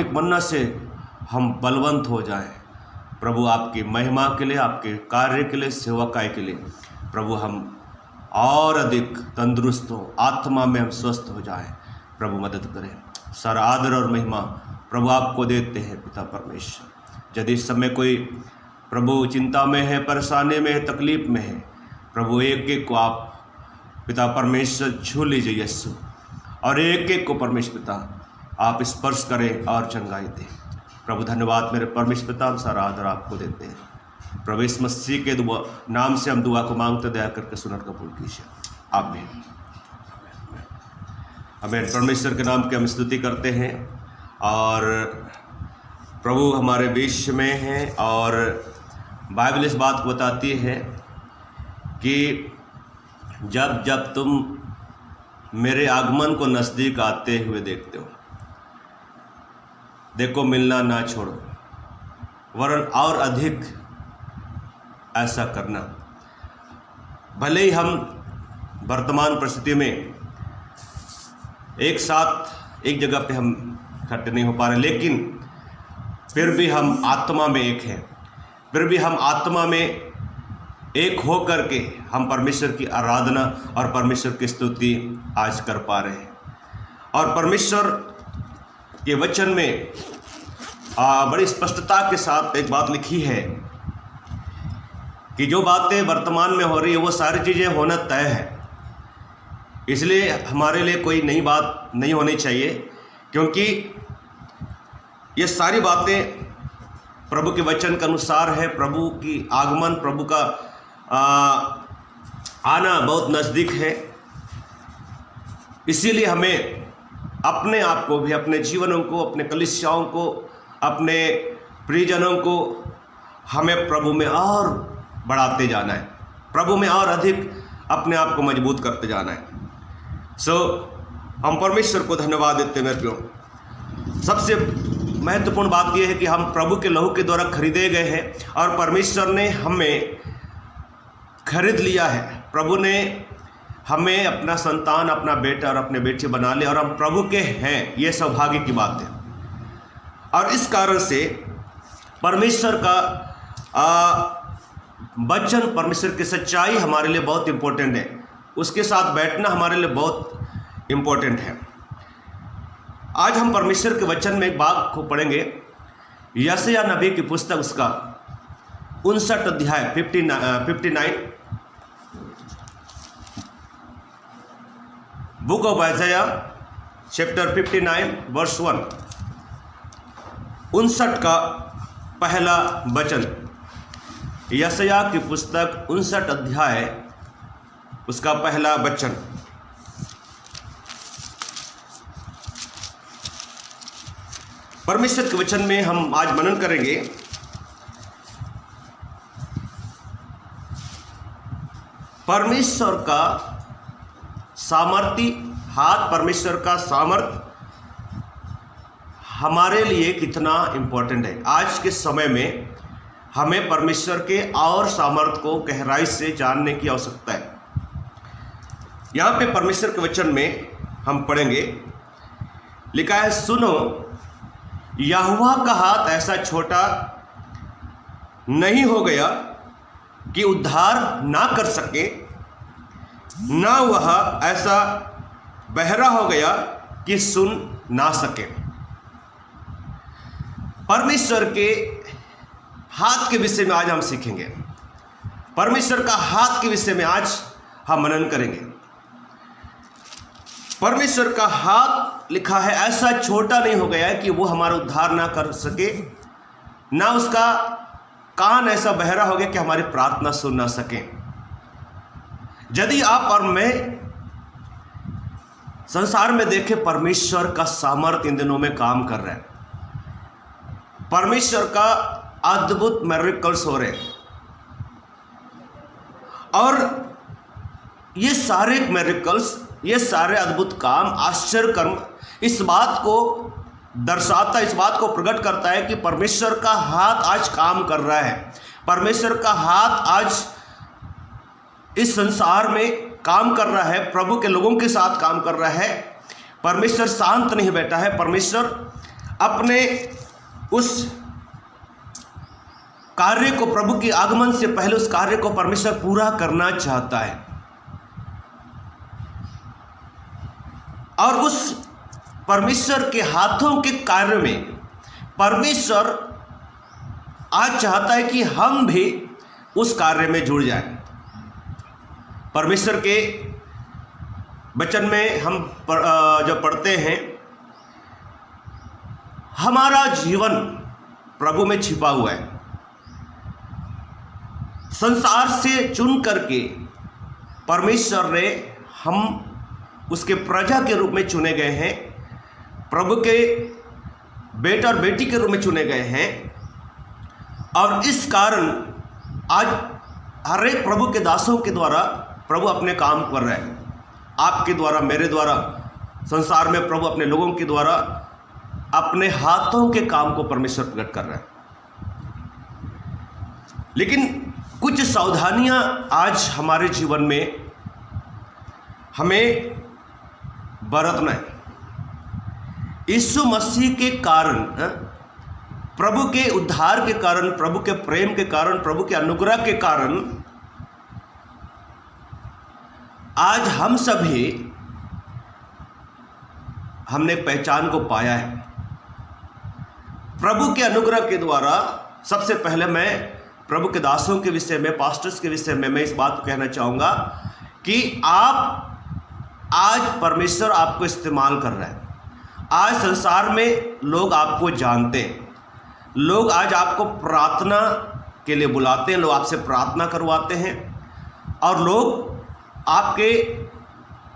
मन्ना से हम बलवंत हो जाएं। प्रभु आपकी महिमा के लिए, आपके कार्य के लिए, सेवकाई के लिए प्रभु हम और अधिक तंदुरुस्त हो, आत्मा में हम स्वस्थ हो जाएं। प्रभु मदद करें। सारा आदर और महिमा प्रभु आपको देते हैं पिता परमेश्वर। यदि इस समय कोई प्रभु चिंता में है, परेशानी में है, तकलीफ में है, प्रभु एक एक को आप पिता परमेश्वर छू लीजिए यीशु, और एक एक को परमेश्वर पिता आप स्पर्श करें और चंगाई दें। प्रभु धन्यवाद मेरे परमेश्वर पिता, हम सारा आदर आपको देते हैं। प्रभु इस मसीह के नाम से हम दुआ को मांगते, दया करके सुनर कबूल कीजिए। आमीन। आमीन। परमेश्वर के नाम की हम स्तुति करते हैं और प्रभु हमारे बीच में हैं। और बाइबल इस बात को बताती है कि जब जब तुम मेरे आगमन को नज़दीक आते हुए देखते हो, देखो मिलना ना छोड़ो, वरन और अधिक ऐसा करना। भले ही हम वर्तमान परिस्थिति में एक साथ एक जगह पे हम इकट्ठे नहीं हो पा रहे, लेकिन फिर भी हम आत्मा में एक हैं। फिर भी हम आत्मा में एक हो करके हम परमेश्वर की आराधना और परमेश्वर की स्तुति आज कर पा रहे हैं। और परमेश्वर के वचन में बड़ी स्पष्टता के साथ एक बात लिखी है कि जो बातें वर्तमान में हो रही है वो सारी चीज़ें होना तय है। इसलिए हमारे लिए कोई नई बात नहीं होनी चाहिए, क्योंकि ये सारी बातें प्रभु के वचन के अनुसार है। प्रभु की आगमन, प्रभु का आना बहुत नज़दीक है। इसीलिए हमें अपने आप को भी, अपने जीवनों को, अपने कलीसियाओं को, अपने प्रियजनों को हमें प्रभु में और बढ़ाते जाना है, प्रभु में और अधिक अपने आप को मजबूत करते जाना है। हम परमेश्वर को धन्यवाद देते हैं मेरे प्रियो। सबसे महत्वपूर्ण बात यह है कि हम प्रभु के लहू के द्वारा खरीदे गए हैं और परमेश्वर ने हमें खरीद लिया है। प्रभु ने हमें अपना संतान, अपना बेटा और अपने बेटे बना लिया और हम प्रभु के हैं। ये सौभाग्य की बात है। और इस कारण से परमेश्वर का वचन, परमेश्वर की सच्चाई हमारे लिए बहुत इम्पोर्टेंट है। उसके साथ बैठना हमारे लिए बहुत इम्पोर्टेंट है। आज हम परमेश्वर के वचन में एक भाग को पढ़ेंगे, यशायाह नबी की पुस्तक, उसका 59 अध्याय 59, book of Isaiah chapter 59 verse 1, 59 का पहला वचन। यशायाह की पुस्तक 59 अध्याय उसका पहला वचन। परमेश्वर के वचन में हम आज मनन करेंगे। परमेश्वर का सामर्थी हाथ, परमेश्वर का सामर्थ हमारे लिए कितना इम्पोर्टेंट है। आज के समय में हमें परमेश्वर के और सामर्थ को गहराई से जानने की आवश्यकता है। यहाँ पे परमेश्वर के वचन में हम पढ़ेंगे, लिखा है, सुनो, यहोवा का हाथ ऐसा छोटा नहीं हो गया कि उद्धार ना कर सके, ना वह ऐसा बहरा हो गया कि सुन ना सके। परमेश्वर के हाथ के विषय में आज हम सीखेंगे। परमेश्वर का हाथ के विषय में आज हम मनन करेंगे। परमेश्वर का हाथ, लिखा है, ऐसा छोटा नहीं हो गया है कि वो हमारा उद्धार ना कर सके, ना उसका कान ऐसा बहरा हो गया कि हमारी प्रार्थना सुन ना सके। यदि आप और मैं संसार में देखें, परमेश्वर का सामर्थ इन दिनों में काम कर रहा है। परमेश्वर का अद्भुत मिरेकल्स हो रहे हैं, और ये सारे मिरेकल्स, ये सारे अद्भुत काम, आश्चर्य कर्म इस बात को दर्शाता, इस बात को प्रकट करता है कि परमेश्वर का हाथ आज काम कर रहा है। परमेश्वर का हाथ आज इस संसार में काम कर रहा है, प्रभु के लोगों के साथ काम कर रहा है। परमेश्वर शांत नहीं बैठा है। परमेश्वर अपने उस कार्य को, प्रभु के आगमन से पहले उस कार्य को परमेश्वर पूरा करना चाहता है। और उस परमेश्वर के हाथों के कार्य में परमेश्वर आज चाहता है कि हम भी उस कार्य में जुड़ जाएं। परमेश्वर के वचन में हम जब पढ़ते हैं, हमारा जीवन प्रभु में छिपा हुआ है। संसार से चुन करके परमेश्वर ने हम उसके प्रजा के रूप में चुने गए हैं, प्रभु के बेटा और बेटी के रूप में चुने गए हैं। और इस कारण आज हर एक प्रभु के दासों के द्वारा प्रभु अपने काम कर रहे हैं। आपके द्वारा, मेरे द्वारा, संसार में प्रभु अपने लोगों के द्वारा अपने हाथों के काम को परमेश्वर प्रकट कर रहे हैं। लेकिन कुछ सावधानियां आज हमारे जीवन में हमें बरतना है। यीशु मसीह के कारण, प्रभु के उद्धार के कारण, प्रभु के प्रेम के कारण, प्रभु के अनुग्रह के कारण आज हम सभी हमने पहचान को पाया है। प्रभु के अनुग्रह के द्वारा सबसे पहले मैं प्रभु के दासों के विषय में, पास्टर्स के विषय में मैं इस बात को कहना चाहूँगा कि आज परमेश्वर आपको इस्तेमाल कर रहा है। आज संसार में लोग आपको जानते हैं, लोग आज आपको प्रार्थना के लिए बुलाते हैं, लोग आपसे प्रार्थना करवाते हैं और लोग आपके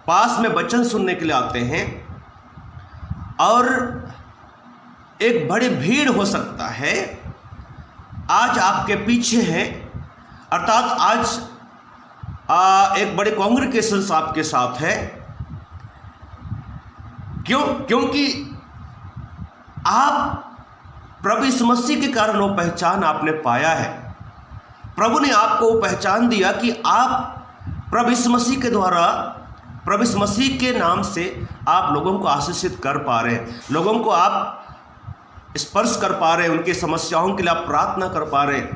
पास में वचन सुनने के लिए आते हैं। और एक बड़ी भीड़ हो सकता है आज आपके पीछे है, अर्थात आज एक बड़े कांग्रेगेशंस आपके साथ है। क्योंकि आप प्रभु यीशु मसीह के कारण वो पहचान आपने पाया है। प्रभु ने आपको वो पहचान दिया कि आप प्रभु यीशु मसीह के द्वारा, प्रभु यीशु मसीह के नाम से आप लोगों को आशीषित कर पा रहे हैं, लोगों को आप स्पर्श कर पा रहे हैं, उनकी समस्याओं के लिए आप प्रार्थना कर पा रहे हैं।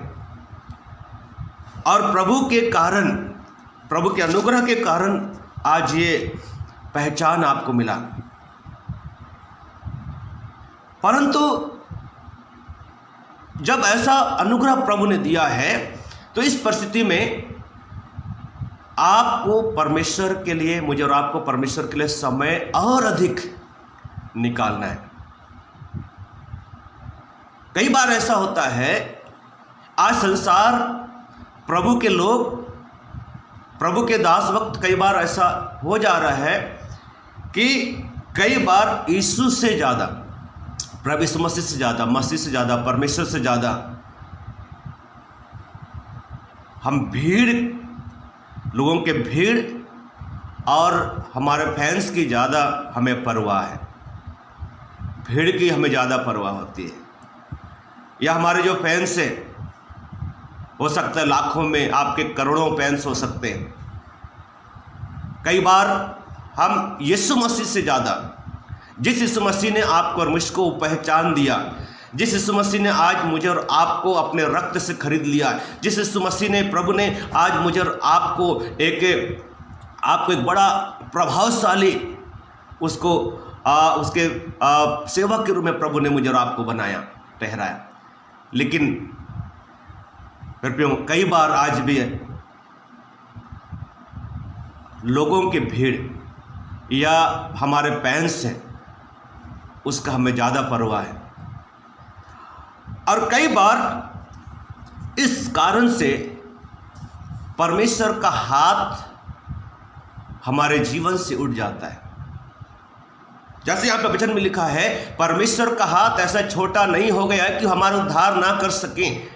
और प्रभु के कारण, प्रभु के अनुग्रह के कारण आज ये पहचान आपको मिला। परंतु जब ऐसा अनुग्रह प्रभु ने दिया है तो इस परिस्थिति में आपको परमेश्वर के लिए, मुझे और आपको परमेश्वर के लिए समय और अधिक निकालना है। कई बार ऐसा होता है, आज संसार, प्रभु के लोग, प्रभु के दास वक्त, कई बार ऐसा हो जा रहा है कि कई बार यीशु से ज़्यादा, प्रभु यीशु मसीह से ज़्यादा, मसीह से ज़्यादा, परमेश्वर से ज़्यादा हम भीड़, लोगों के भीड़ और हमारे फैंस की ज़्यादा हमें परवाह है। भीड़ की हमें ज़्यादा परवाह होती है। या हमारे जो फैंस हैं, हो सकता है लाखों में, आपके करोड़ों फैंस हो सकते हैं। कई बार हम यीशु मसीह से ज़्यादा, जिस यीशु मसीह ने आपको और मुझको पहचान दिया, जिस यीशु मसीह ने आज मुझे और आपको अपने रक्त से खरीद लिया, जिस यीशु मसीह ने, प्रभु ने आज मुझे और आपको एक बड़ा प्रभावशाली उसके सेवक के रूप में प्रभु ने मुझे और आपको बनाया, ठहराया। लेकिन फिर कई बार आज भी लोगों की भीड़ या हमारे फैंस हैं, उसका हमें ज़्यादा परवाह है। और कई बार इस कारण से परमेश्वर का हाथ हमारे जीवन से उठ जाता है। जैसे यहाँ पे वचन में लिखा है, परमेश्वर का हाथ ऐसा छोटा नहीं हो गया कि हमारा उद्धार ना कर सकें।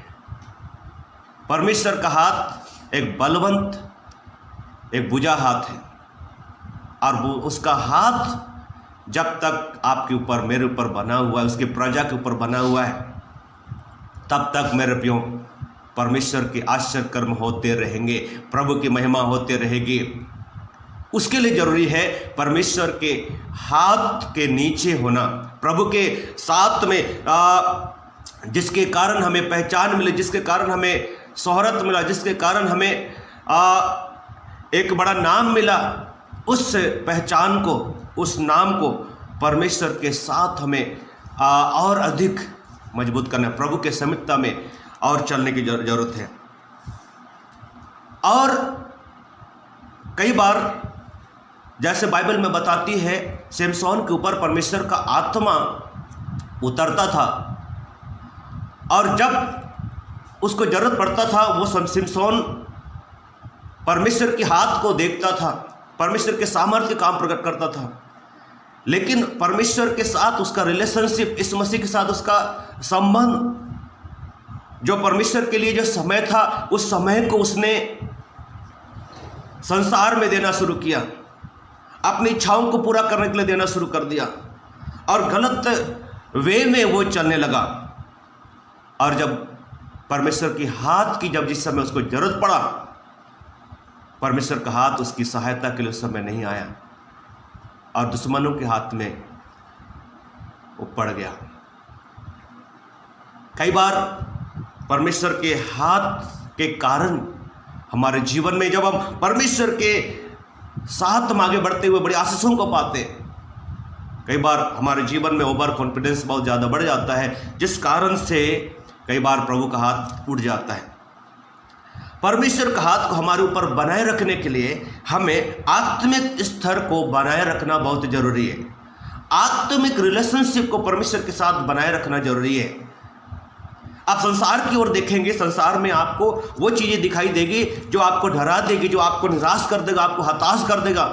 परमेश्वर का हाथ एक बलवंत, एक बुझा हाथ है, और वो उसका हाथ जब तक आपके ऊपर, मेरे ऊपर बना हुआ है, उसके प्रजा के ऊपर बना हुआ है, तब तक मेरे प्रियो परमेश्वर के आश्चर्य कर्म होते रहेंगे, प्रभु की महिमा होते रहेगी। उसके लिए जरूरी है परमेश्वर के हाथ के नीचे होना, प्रभु के साथ में जिसके कारण हमें पहचान मिले, जिसके कारण हमें शोहरत मिला, जिसके कारण हमें एक बड़ा नाम मिला, उस पहचान को, उस नाम को परमेश्वर के साथ हमें और अधिक मजबूत करना है। प्रभु के समीपता में और चलने की जरूरत है। और कई बार जैसे बाइबल में बताती है, सिमसोन के ऊपर परमेश्वर का आत्मा उतरता था और जब उसको जरूरत पड़ता था वो सिमसोन परमेश्वर के हाथ को देखता था, परमेश्वर के सामर्थ्य काम प्रकट करता था। लेकिन परमेश्वर के साथ उसका रिलेशनशिप, इस मसीह के साथ उसका संबंध, जो परमेश्वर के लिए जो समय था, उस समय को उसने संसार में देना शुरू किया, अपनी इच्छाओं को पूरा करने के लिए देना शुरू कर दिया और गलत वे में वो चलने लगा। और जब परमेश्वर की हाथ की जिस समय उसको जरूरत पड़ा, परमेश्वर का हाथ उसकी सहायता के लिए उस समय नहीं आया और दुश्मनों के हाथ में वो पड़ गया। कई बार परमेश्वर के हाथ के कारण हमारे जीवन में जब हम परमेश्वर के साथ हम आगे बढ़ते हुए बड़ी आशीषों को पाते, कई बार हमारे जीवन में ओवर कॉन्फिडेंस बहुत ज़्यादा बढ़ जाता है, जिस कारण से कई बार प्रभु का हाथ उड़ जाता है। परमेश्वर का हाथ को हमारे ऊपर बनाए रखने के लिए हमें आत्मिक स्तर को बनाए रखना बहुत जरूरी है। आत्मिक रिलेशनशिप को परमेश्वर के साथ बनाए रखना जरूरी है। आप संसार की ओर देखेंगे, संसार में आपको वो चीज़ें दिखाई देगी जो आपको डरा देगी, जो आपको निराश कर देगा, आपको हताश कर देगा।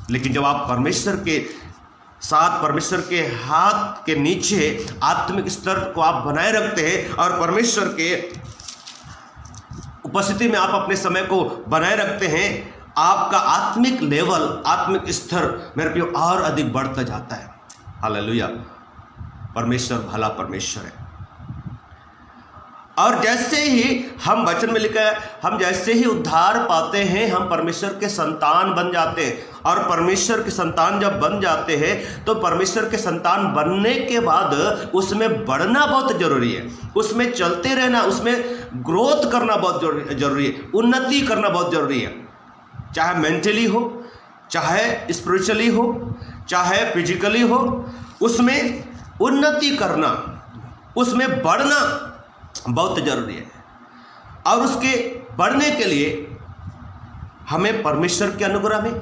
लेकिन जब आप परमेश्वर के साथ, परमेश्वर के हाथ के नीचे आत्मिक स्तर को आप बनाए रखते हैं और परमेश्वर के उपस्थिति में आप अपने समय को बनाए रखते हैं, आपका आत्मिक लेवल, आत्मिक स्तर मेरे प्रियो और अधिक बढ़ता जाता है। हालेलुया। परमेश्वर भला परमेश्वर है। और जैसे ही हम वचन में लिखा है, हम जैसे ही उद्धार पाते हैं, हम परमेश्वर के संतान बन जाते हैं। और परमेश्वर के संतान जब बन जाते हैं तो परमेश्वर के संतान बनने के बाद उसमें बढ़ना बहुत जरूरी है, उसमें चलते रहना, उसमें ग्रोथ करना बहुत जरूरी है, उन्नति करना बहुत जरूरी है। चाहे मेंटली हो, चाहे स्पिरिचुअली हो, चाहे फिजिकली हो, उसमें उन्नति करना, उसमें बढ़ना बहुत जरूरी है। और उसके बढ़ने के लिए हमें परमेश्वर के अनुग्रह में,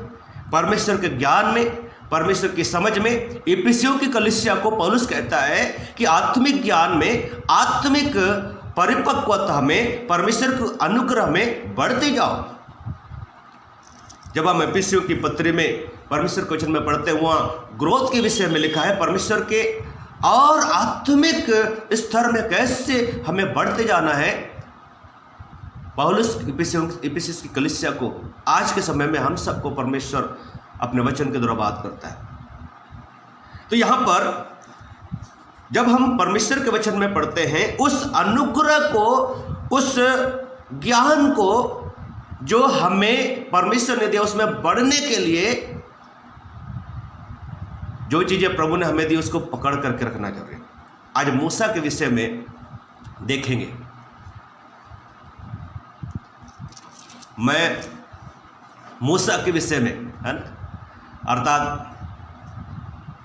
परमेश्वर के ज्ञान में, परमेश्वर की समझ में, इफिसियों की कलीसिया को पौलुस कहता है कि आत्मिक ज्ञान में, आत्मिक परिपक्वता में, परमेश्वर के अनुग्रह में बढ़ते जाओ। जब हम इफिसियों की पत्री में परमेश्वर के वचन में पढ़ते हैं, वहाँ ग्रोथ के विषय में लिखा है, परमेश्वर के और आत्मिक स्तर में कैसे हमें बढ़ते जाना है। पौलुस इफिसियंस की कलीसिया को आज के समय में हम सबको परमेश्वर अपने वचन के द्वारा बात करता है। तो यहाँ पर जब हम परमेश्वर के वचन में पढ़ते हैं, उस अनुग्रह को, उस ज्ञान को जो हमें परमेश्वर ने दिया, उसमें बढ़ने के लिए जो चीज़ें प्रभु ने हमें दी उसको पकड़ करके रखना जरूरी है। आज मूसा के विषय में देखेंगे। मैं मूसा के विषय में, है ना, अर्थात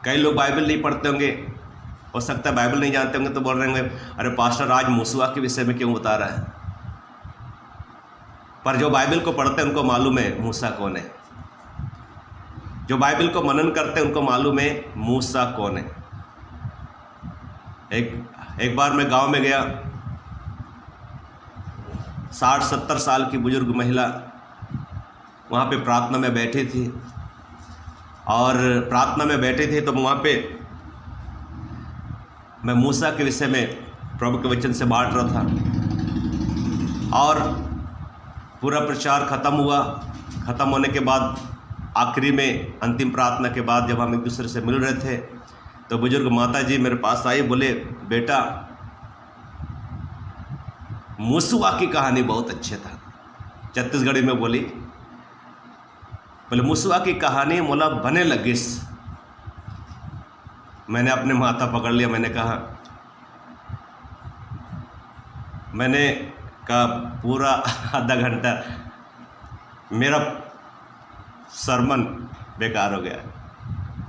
कई लोग बाइबल नहीं पढ़ते होंगे, हो सकता है बाइबल नहीं जानते होंगे, तो बोल रहे होंगे अरे पास्टर आज मूसा के विषय में क्यों बता रहा है। पर जो बाइबल को पढ़ते हैं उनको मालूम है मूसा कौन है। जो बाइबल को मनन करते हैं उनको मालूम है मूसा कौन है। एक बार मैं गांव में गया, 60-70 साल की बुजुर्ग महिला वहाँ पे प्रार्थना में बैठी थी, और प्रार्थना में बैठे थे तो वहाँ पे मैं मूसा के विषय में प्रभु के वचन से बांट रहा था। और पूरा प्रचार ख़त्म हुआ। ख़त्म होने के बाद आखिरी में अंतिम प्रार्थना के बाद जब हम एक दूसरे से मिल रहे थे तो बुजुर्ग माता जी मेरे पास आई, बोले बेटा मूसुआ की कहानी बहुत अच्छे था। छत्तीसगढ़ी में बोली, बोले मूसुआ की कहानी मोला बने लगिस। मैंने अपने माथा पकड़ लिया, मैंने कहा पूरा आधा घंटा मेरा सरमन बेकार हो गया।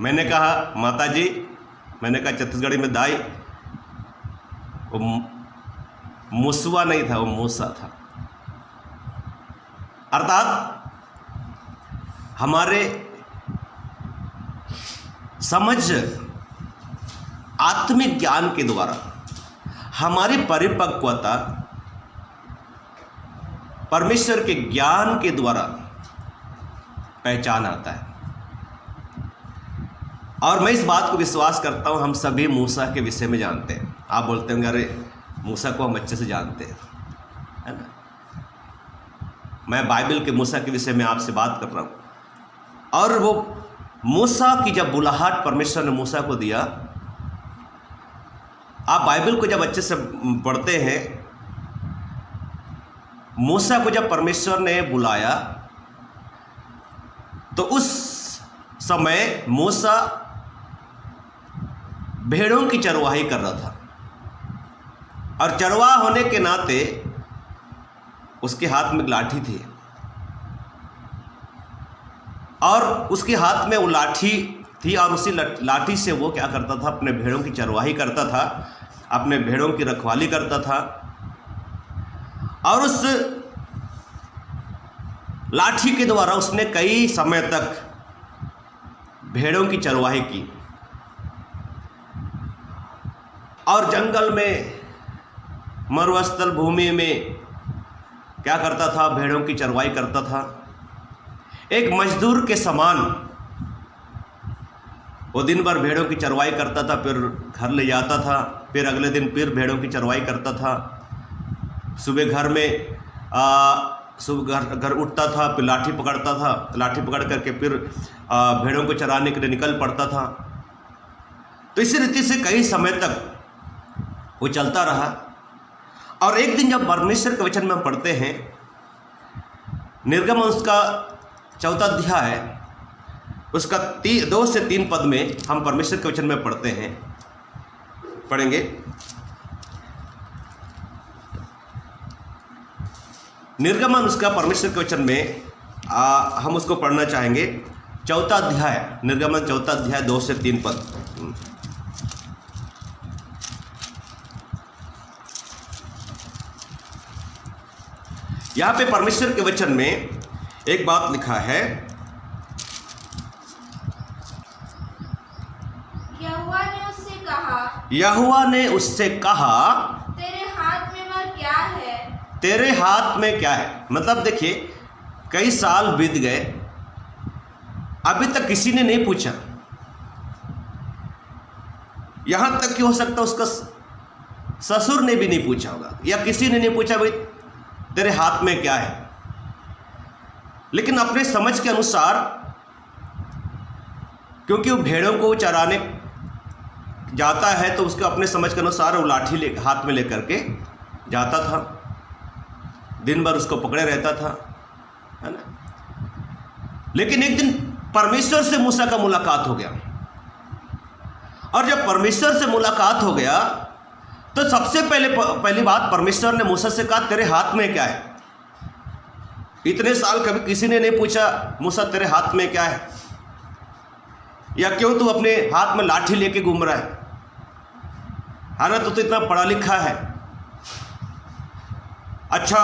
मैंने कहा माता जी, मैंने कहा छत्तीसगढ़ी में दाई, वो मुसवा नहीं था, वो मूसा था। अर्थात हमारे समझ आत्मिक ज्ञान के द्वारा, हमारी परिपक्वता परमेश्वर के ज्ञान के द्वारा पहचान आता है। और मैं इस बात को विश्वास करता हूं, हम सभी मूसा के विषय में जानते हैं। आप बोलते होंगे अरे मूसा को हम अच्छे से जानते हैं, है ना। मैं बाइबल के मूसा के विषय में आपसे बात कर रहा हूं। और वो मूसा की जब बुलाहट परमेश्वर ने मूसा को दिया, आप बाइबल को जब अच्छे से पढ़ते हैं, मूसा को जब परमेश्वर ने बुलाया तो उस समय मूसा भेड़ों की चरवाही कर रहा था, और चरवाहा होने के नाते उसके हाथ में लाठी थी, और उसके हाथ में वो लाठी थी, और उसी लाठी से वो क्या करता था, अपने भेड़ों की चरवाही करता था, अपने भेड़ों की रखवाली करता था। और उस लाठी के द्वारा उसने कई समय तक भेड़ों की चरवाही की, और जंगल में, मरुस्थल भूमि में क्या करता था, भेड़ों की चरवाही करता था। एक मजदूर के समान वो दिन भर भेड़ों की चरवाही करता था, फिर घर ले जाता था, फिर अगले दिन फिर भेड़ों की चरवाही करता था। सुबह घर में सुबह घर उठता था, फिर लाठी पकड़ता था, लाठी पकड़ करके फिर भेड़ों को चराने के लिए निकल पड़ता था। तो इसी रीति से कई समय तक वो चलता रहा। और एक दिन जब परमेश्वर के वचन में हम पढ़ते हैं, निर्गमन का 4 अध्याय है, उसका 2 से 3 पद में हम परमेश्वर के वचन में पढ़ते हैं, पढ़ेंगे। निर्गमन उसका परमेश्वर के वचन में हम उसको पढ़ना चाहेंगे। 4 अध्याय, निर्गमन 4 अध्याय 2 से 3 पद। यहाँ पे परमेश्वर के वचन में एक बात लिखा है, यहोवा ने उससे कहा, तेरे हाथ में वह क्या है? तेरे हाथ में क्या है? मतलब देखिए, कई साल बीत गए, अभी तक किसी ने नहीं पूछा। यहां तक कि हो सकता उसका ससुर ने भी नहीं पूछा होगा, या किसी ने नहीं पूछा भाई तेरे हाथ में क्या है। लेकिन अपने समझ के अनुसार, क्योंकि वो भेड़ों को चराने जाता है तो उसके अपने समझ के अनुसार वो लाठी हाथ में लेकर के जाता था, दिन भर उसको पकड़े रहता था, है ना। लेकिन एक दिन परमेश्वर से मूसा का मुलाकात हो गया, और जब परमेश्वर से मुलाकात हो गया तो सबसे पहली बात परमेश्वर ने मूसा से कहा, तेरे हाथ में क्या है? इतने साल कभी किसी ने नहीं पूछा, मूसा तेरे हाथ में क्या है, या क्यों तू अपने हाथ में लाठी लेके घूम रहा है? ना तो इतना पढ़ा लिखा है, अच्छा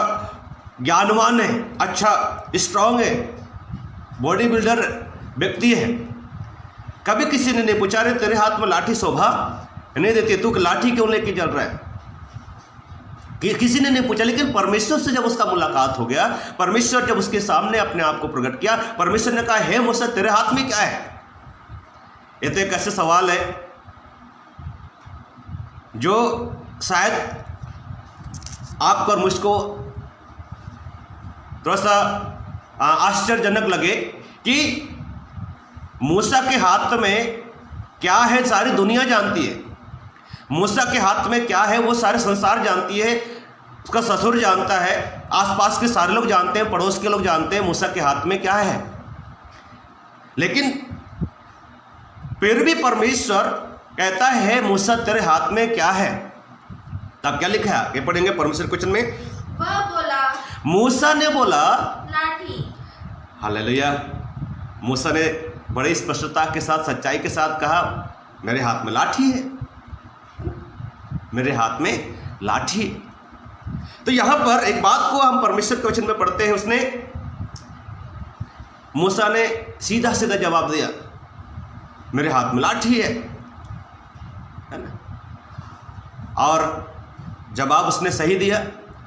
ज्ञानवान है, अच्छा स्ट्रांग है, बॉडी बिल्डर व्यक्ति है, कभी किसी ने नहीं पूछा रे तेरे हाथ में लाठी शोभा नहीं देती, तू लाठी क्यों लेके चल रहा है? किसी ने नहीं पूछा। लेकिन परमेश्वर से जब उसका मुलाकात हो गया, परमेश्वर जब उसके सामने अपने आप को प्रकट किया, परमेश्वर ने कहा, हे मूसा तेरे हाथ में क्या है? ये तो एक ऐसे सवाल है जो शायद आपको और मुझको थोड़ा सा आश्चर्यजनक लगे कि मूसा के हाथ में क्या है सारी दुनिया जानती है, मूसा के हाथ में क्या है वो सारे संसार जानती है, उसका ससुर जानता है, आसपास के सारे लोग जानते हैं, पड़ोस के लोग जानते हैं मूसा के हाथ में क्या है। लेकिन फिर भी परमेश्वर कहता है मूसा तेरे हाथ में क्या है? तब क्या लिखा है? ये पढ़ेंगे परमेश्वर क्वेश्चन में। वह बोला, मूसा ने बोला, लाठी। हालेलुया। मूसा ने बड़ी स्पष्टता के साथ, सच्चाई के साथ कहा, मेरे हाथ में लाठी है, मेरे हाथ में लाठी है। तो यहां पर एक बात को हम परमेश्वर के वचन में पढ़ते हैं, उसने मूसा ने सीधा सीधा जवाब दिया, मेरे हाथ में लाठी है ना। और जवाब उसने सही दिया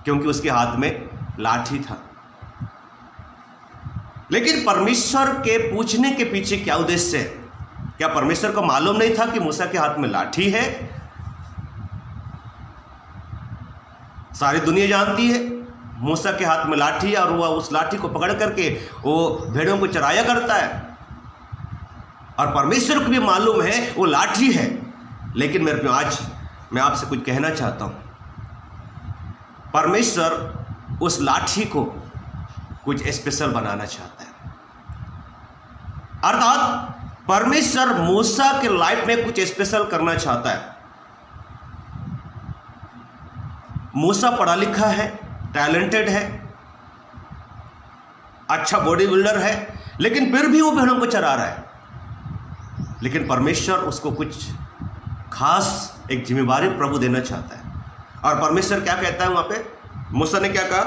क्योंकि उसके हाथ में लाठी था। लेकिन परमेश्वर के पूछने के पीछे क्या उद्देश्य है? क्या परमेश्वर को मालूम नहीं था कि मूसा के हाथ में लाठी है? सारी दुनिया जानती है मूसा के हाथ में लाठी है और वह उस लाठी को पकड़ करके वो भेड़ों को चराया करता है। और परमेश्वर को भी मालूम है वो लाठी है। लेकिन मेरे प्यारे, आज मैं आपसे कुछ कहना चाहता हूं। परमेश्वर उस लाठी को कुछ स्पेशल बनाना चाहता है। अर्थात परमेश्वर मूसा के लाइफ में कुछ स्पेशल करना चाहता है। मूसा पढ़ा लिखा है, टैलेंटेड है, अच्छा बॉडी बिल्डर है, लेकिन फिर भी वो भेड़ों को चरा रहा है। लेकिन परमेश्वर उसको कुछ खास एक जिम्मेदारी प्रभु देना चाहता है। और परमेश्वर क्या कहता है वहां पे? मूसा ने क्या कहा?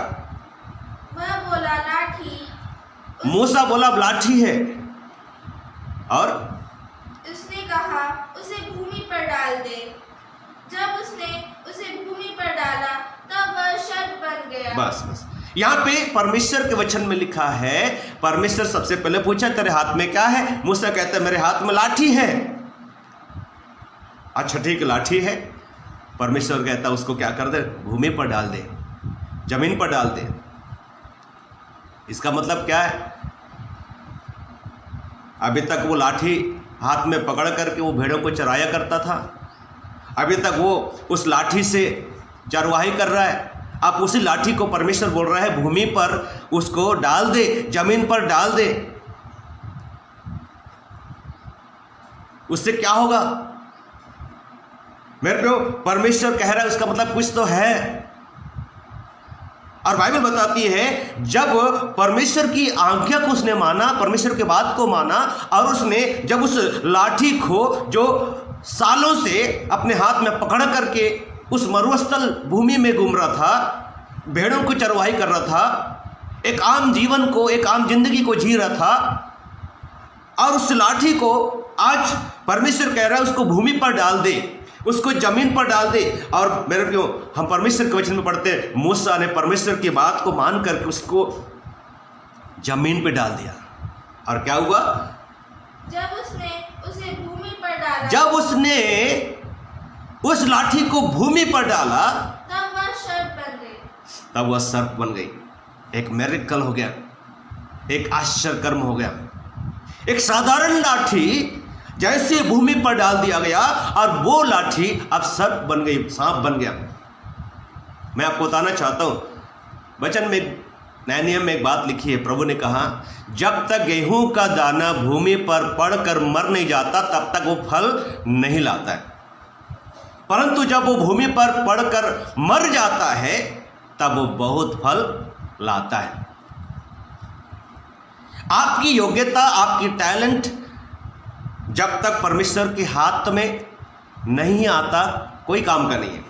वह बोला, लाठी। मूसा बोला लाठी है, और उसने कहा, उसे भूमि पर डाल दे। जब उसने उसे भूमि पर डाला तब वह सर्प बन गया। बस यहाँ पे परमेश्वर के वचन में लिखा है, परमेश्वर सबसे पहले पूछा तेरे हाथ में क्या है? मूसा कहता है मेरे हाथ में लाठी है। अच्छा ठीक, लाठी है। परमेश्वर कहता है उसको क्या कर दे? भूमि पर डाल दे, जमीन पर डाल दे। इसका मतलब क्या है? अभी तक वो लाठी हाथ में पकड़ करके वो भेड़ों को चराया करता था। अभी तक वो उस लाठी से चरवाही कर रहा है। अब उसी लाठी को परमेश्वर बोल रहा है भूमि पर उसको डाल दे, जमीन पर डाल दे। उससे क्या होगा? मेरे को परमेश्वर कह रहा है, उसका मतलब कुछ तो है। और बाइबल बताती है जब परमेश्वर की आज्ञा को उसने माना, परमेश्वर के बात को माना, और उसने जब उस लाठी को जो सालों से अपने हाथ में पकड़ करके उस मरुस्थल भूमि में घूम रहा था, भेड़ों को चरवाही कर रहा था, एक आम जीवन को, एक आम जिंदगी को जी रहा था, और उस लाठी को आज परमेश्वर कह रहा है उसको भूमि पर डाल दे, उसको जमीन पर डाल दे। और मेरे क्यों हम परमेश्वर के वचन में पढ़ते हैं, मूसा ने परमेश्वर की बात को मान करके उसको जमीन पे डाल दिया। और क्या हुआ? जब उसने उसे भूमि पर डाला, जब उसने उस लाठी को भूमि पर डाला तब वह सर्प बन गई। तब वह सर्प बन गई। एक मिरेकल हो गया, एक आश्चर्य कर्म हो गया। एक साधारण लाठी जैसे भूमि पर डाल दिया गया और वो लाठी अब सर्प बन गई, सांप बन गया। मैं आपको बताना चाहता हूं, वचन में नए नियम में एक बात लिखी है। प्रभु ने कहा जब तक गेहूं का दाना भूमि पर पड़कर मर नहीं जाता तब तक वो फल नहीं लाता है, परंतु जब वो भूमि पर पड़कर मर जाता है तब वो बहुत फल लाता है। आपकी योग्यता, आपकी टैलेंट जब तक परमेश्वर के हाथ में नहीं आता कोई काम का नहीं है।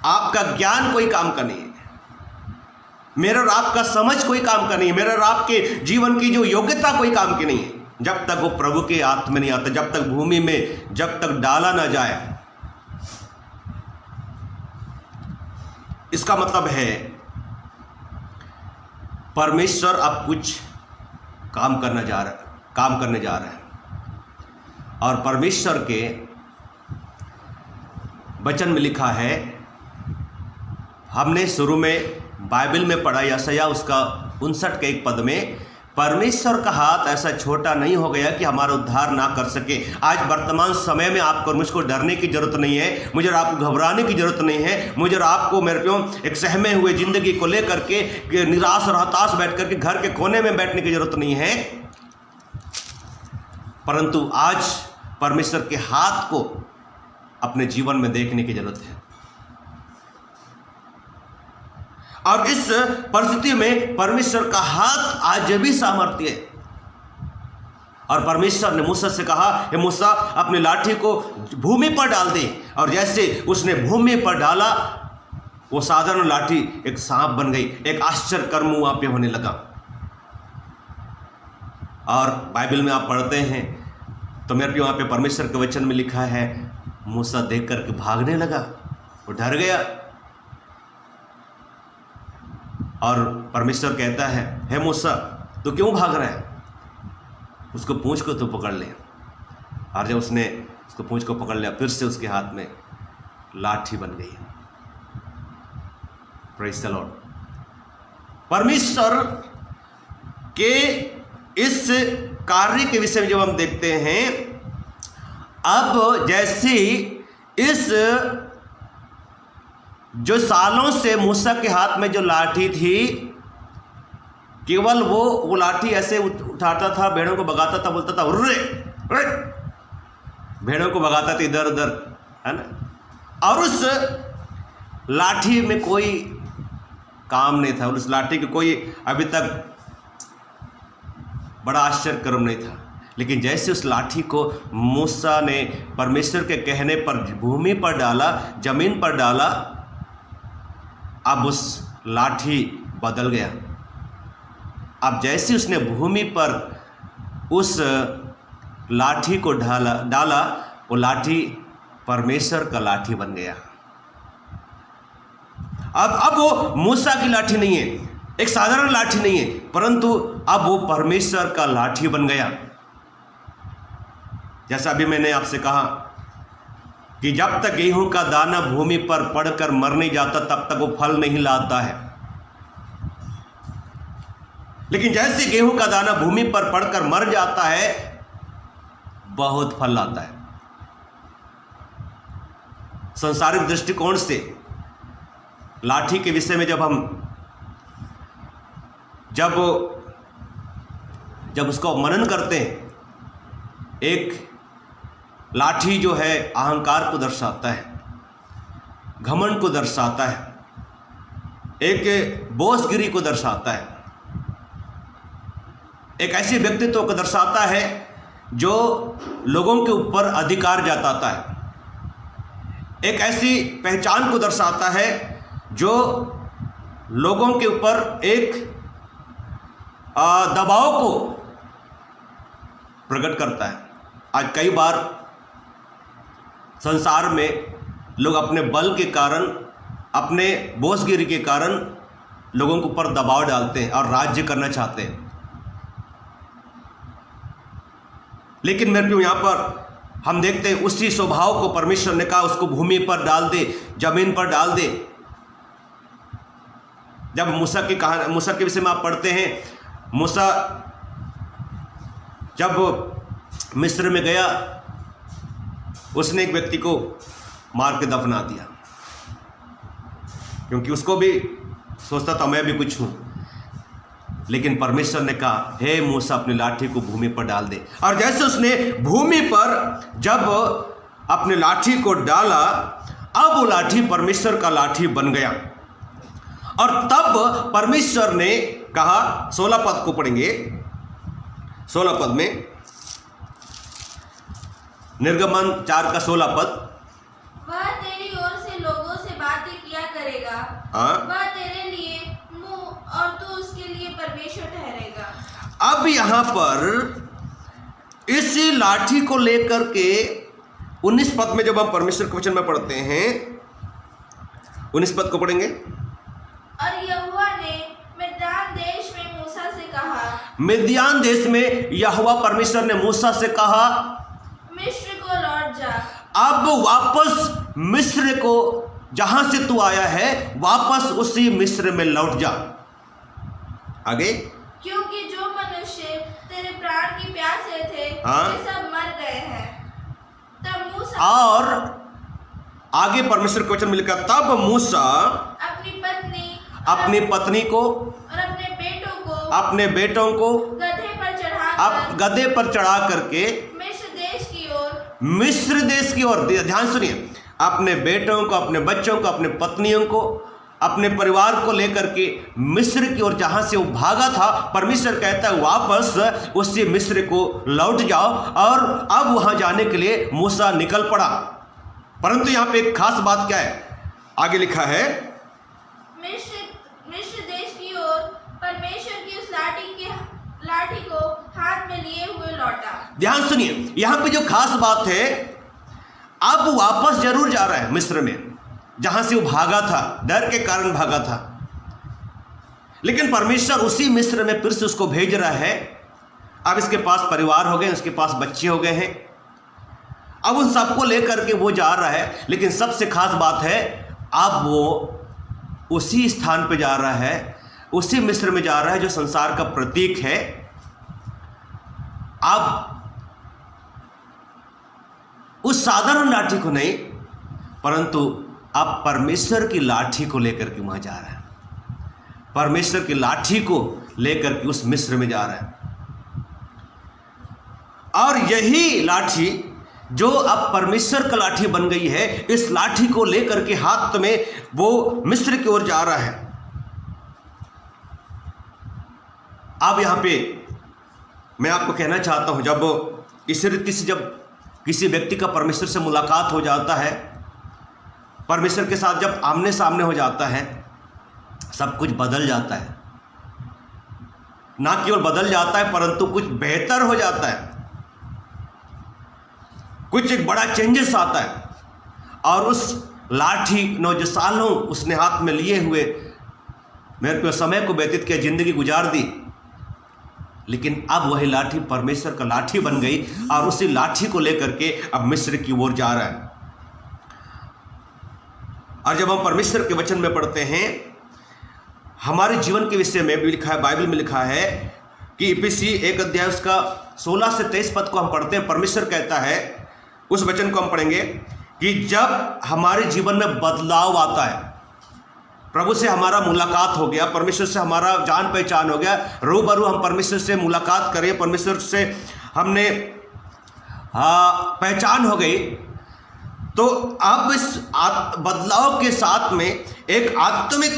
आपका ज्ञान कोई काम का नहीं है, मेरा और आपका समझ कोई काम का नहीं है, मेरा और आपके जीवन की जो योग्यता कोई काम की नहीं है, जब तक वो प्रभु के हाथ में नहीं आता, जब तक भूमि में जब तक डाला ना जाए। इसका मतलब है परमेश्वर अब कुछ काम करने जा रहा है। और परमेश्वर के वचन में लिखा है, हमने शुरू में बाइबल में पढ़ा यशायाह उसका 59 के एक पद में, परमेश्वर का हाथ ऐसा छोटा नहीं हो गया कि हमारा उद्धार ना कर सके। आज वर्तमान समय में आपको और मुझको डरने की जरूरत नहीं है, मुझे और आपको घबराने की जरूरत नहीं है, मुझे और आपको मेरे प्यो एक सहमे हुए जिंदगी को लेकर के निराश और हताश बैठ करके घर के कोने में बैठने की जरूरत नहीं है। परंतु आज परमेश्वर के हाथ को अपने जीवन में देखने की जरूरत है। और इस परिस्थिति में परमेश्वर का हाथ आज भी सामर्थ्य है। और परमेश्वर ने मूसा से कहा, हे मूसा, अपनी लाठी को भूमि पर डाल दे। और जैसे उसने भूमि पर डाला, वो साधारण लाठी एक सांप बन गई। एक आश्चर्य कर्म वहां पे होने लगा। और बाइबल में आप पढ़ते हैं तो मेरे पे वहां पे परमेश्वर के वचन में लिखा है, मूसा देख करके भागने लगा, वो डर गया। और परमेश्वर कहता है, हे मूसा, तू क्यों भाग रहा है? उसको पूंछ को तो पकड़ ले। और जब उसने उसको पूंछ को पकड़ लिया, फिर से उसके हाथ में लाठी बन गई। Praise the Lord. परमेश्वर के इस कार्य के विषय में जब हम देखते हैं, अब जैसे इस जो सालों से मूसा के हाथ में जो लाठी थी, केवल वो लाठी ऐसे उठाता था, भेड़ों को भगाता था, बोलता था उर्रे उर्रे, भेड़ों को भगाता था इधर उधर, है ना। और उस लाठी में कोई काम नहीं था, और उस लाठी की कोई अभी तक बड़ा आश्चर्य कर्म नहीं था। लेकिन जैसे उस लाठी को मूसा ने परमेश्वर के कहने पर भूमि पर डाला, जमीन पर डाला, अब उस लाठी बदल गया। अब जैसे उसने भूमि पर उस लाठी को डाला, वो लाठी परमेश्वर का लाठी बन गया। अब वो मूसा की लाठी नहीं है, एक साधारण लाठी नहीं है, परंतु अब वो परमेश्वर का लाठी बन गया। जैसा अभी मैंने आपसे कहा कि जब तक गेहूं का दाना भूमि पर पड़कर मर नहीं जाता, तब तक वो फल नहीं लाता है। लेकिन जैसे गेहूं का दाना भूमि पर पड़कर मर जाता है, बहुत फल लाता है। सांसारिक दृष्टिकोण से लाठी के विषय में जब उसको मनन करते हैं, एक लाठी जो है अहंकार को दर्शाता है, घमंड को दर्शाता है, एक बोसगिरी को दर्शाता है, एक ऐसे व्यक्तित्व को दर्शाता है जो लोगों के ऊपर अधिकार जताता है, एक ऐसी पहचान को दर्शाता है जो लोगों के ऊपर एक दबाव को प्रकट करता है। आज कई बार संसार में लोग अपने बल के कारण, अपने बोसगिरी के कारण लोगों के ऊपर दबाव डालते हैं और राज्य करना चाहते हैं। लेकिन मेरे को यहाँ पर हम देखते हैं उसी स्वभाव को परमेश्वर ने कहा उसको भूमि पर डाल दे, जमीन पर डाल दे। जब मूसा के विषय में आप पढ़ते हैं, मूसा जब मिस्र में गया, उसने एक व्यक्ति को मार के दफना दिया, क्योंकि उसको भी सोचता था मैं भी कुछ हूं। लेकिन परमेश्वर ने कहा, हे मूसा, अपनी लाठी को भूमि पर डाल दे। और जैसे उसने भूमि पर जब अपने लाठी को डाला, अब वो लाठी परमेश्वर का लाठी बन गया। और तब परमेश्वर ने कहा, 16 पद को पढ़ेंगे, 16 पद में, निर्गमन 4 का 16 पद। वह तेरी ओर से लोगों से बातें किया करेगा, वह तेरे लिए मुंह और तू उसके लिए परमेश्वर ठहरेगा। अब यहां पर इस लाठी को लेकर के 19 पद में जब हम परमेश्वर के वचन में पढ़ते हैं, 19 पद को पढ़ेंगे। और यहोवा ने मिद्यान देश में मूसा से कहा, मिद्यान देश में यहोवा परमेश्वर ने मूसा से कहा, मिस्र को लौट जा। अब वापस मिस्र को, जहां से तू आया है, वापस उसी मिस्र में लौट जा। आगे, क्योंकि जो मनुष्य तेरे प्राण की प्यासे थे, वे सब मर गए हैं। तब मूसा, और आगे परमेश्वर के वचन में लिखा, तब मूसा अपनी पत्नी को और अपने बेटों को गधे पर चढ़ा करके मिस्र देश की ओर, ध्यान सुनिए, अपने बेटों को, अपने बच्चों को, अपने पत्नियों को, अपने परिवार को लेकर के मिस्र की ओर जहां से वो भागा था, परमेश्वर कहता है वापस उसी मिस्र को लौट जाओ। और अब वहां जाने के लिए मूसा निकल पड़ा। परंतु यहां पे एक खास बात क्या है, आगे लिखा है मिस्र देश की ओर परमेश्वर की उस लाठी को हाथ में लिए हुए लौटा। ध्यान सुनिए, यहां पे जो खास बात है, अब वापस जरूर जा रहा है मिस्र में, जहां से वो भागा था, डर के कारण भागा था, लेकिन परमेश्वर उसी मिस्र में फिर से उसको भेज रहा है। अब इसके पास परिवार हो गए, उसके पास बच्चे हो गए हैं, अब उन सबको लेकर के वो जा रहा है। लेकिन सबसे खास बात है, अब वो उसी स्थान पे जा रहा है, उसी मिस्र में जा रहा है जो संसार का प्रतीक है। अब उस साधारण लाठी को नहीं, परंतु अब परमेश्वर की लाठी को लेकर के वहां जा रहा है, परमेश्वर की लाठी को लेकर के उस मिस्र में जा रहा है। और यही लाठी जो अब परमेश्वर का लाठी बन गई है, इस लाठी को लेकर के हाथ में वो मिस्र की ओर जा रहा है। अब यहां पे मैं आपको कहना चाहता हूं, जब इस रीति से जब किसी व्यक्ति का परमेश्वर से मुलाकात हो जाता है, परमेश्वर के साथ जब आमने सामने हो जाता है, सब कुछ बदल जाता है। ना केवल बदल जाता है, परंतु कुछ बेहतर हो जाता है, कुछ एक बड़ा चेंजेस आता है। और उस लाठी 9 सालों उसने हाथ में लिए हुए मेरे को समय को व्यतीत किया, जिंदगी गुजार दी, लेकिन अब वही लाठी परमेश्वर का लाठी बन गई और उसी लाठी को लेकर के अब मिस्र की ओर जा रहा है। और जब हम परमेश्वर के वचन में पढ़ते हैं, हमारे जीवन के विषय में भी लिखा है, बाइबल में लिखा है कि इफिसी 1 अध्याय उसका 16 से 23 पद को हम पढ़ते हैं। परमेश्वर कहता है, उस वचन को हम पढ़ेंगे कि जब हमारे जीवन में बदलाव आता है, प्रभु से हमारा मुलाकात हो गया, परमेश्वर से हमारा जान पहचान हो गया, रूबरू हम परमेश्वर से मुलाकात करें, परमेश्वर से हमने पहचान हो गई, तो अब इस बदलाव के साथ में एक आत्मिक